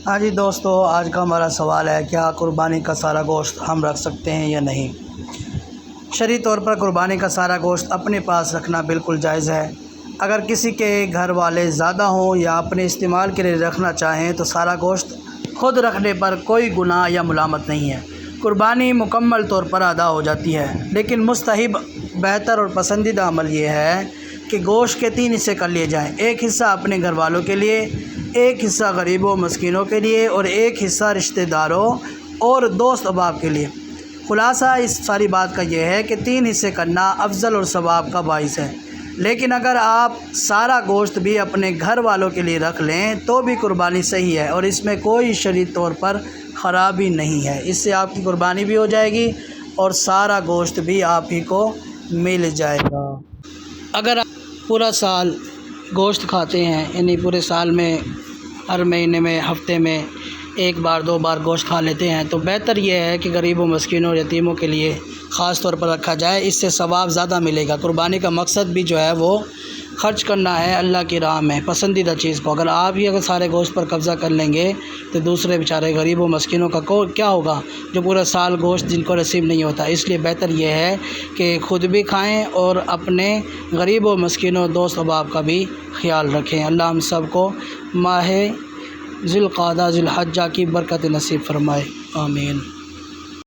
ہاں جی دوستو، آج کا ہمارا سوال ہے کیا قربانی کا سارا گوشت ہم رکھ سکتے ہیں یا نہیں۔ شرعی طور پر قربانی کا سارا گوشت اپنے پاس رکھنا بالکل جائز ہے۔ اگر کسی کے گھر والے زیادہ ہوں یا اپنے استعمال کے لیے رکھنا چاہیں تو سارا گوشت خود رکھنے پر کوئی گناہ یا ملامت نہیں ہے۔ قربانی مکمل طور پر ادا ہو جاتی ہے، لیکن مستحب، بہتر اور پسندیدہ عمل یہ ہے کہ گوشت کے 3 حصے کر لیے جائیں۔ ایک حصہ اپنے گھر والوں کے لیے، ایک حصہ غریبوں مسکینوں کے لیے اور ایک حصہ رشتہ داروں اور دوست احباب کے لیے۔ خلاصہ اس ساری بات کا یہ ہے کہ 3 حصے کرنا افضل اور ثواب کا باعث ہے، لیکن اگر آپ سارا گوشت بھی اپنے گھر والوں کے لیے رکھ لیں تو بھی قربانی صحیح ہے اور اس میں کوئی شرعی طور پر خرابی نہیں ہے۔ اس سے آپ کی قربانی بھی ہو جائے گی اور سارا گوشت بھی آپ ہی کو مل جائے گا۔ اگر آپ پورا سال گوشت کھاتے ہیں، یعنی پورے سال میں ہر مہینے میں، ہفتے میں 1 بار 2 بار گوشت کھا لیتے ہیں تو بہتر یہ ہے کہ غریبوں مسکینوں اور یتیموں کے لیے خاص طور پر رکھا جائے۔ اس سے ثواب زیادہ ملے گا۔ قربانی کا مقصد بھی جو ہے وہ خرچ کرنا ہے اللہ کی راہ میں پسندیدہ چیز کو۔ اگر آپ ہی سارے گوشت پر قبضہ کر لیں گے تو دوسرے بیچارے غریبوں مسکینوں کا کیا ہوگا جو پورا سال گوشت جن کو نصیب نہیں ہوتا۔ اس لیے بہتر یہ ہے کہ خود بھی کھائیں اور اپنے غریبوں مسکینوں دوست احباب کا بھی خیال رکھیں۔ اللہ ہم سب کو ماہ ذی القعدہ ذی الحجہ کی برکت نصیب فرمائے، آمین۔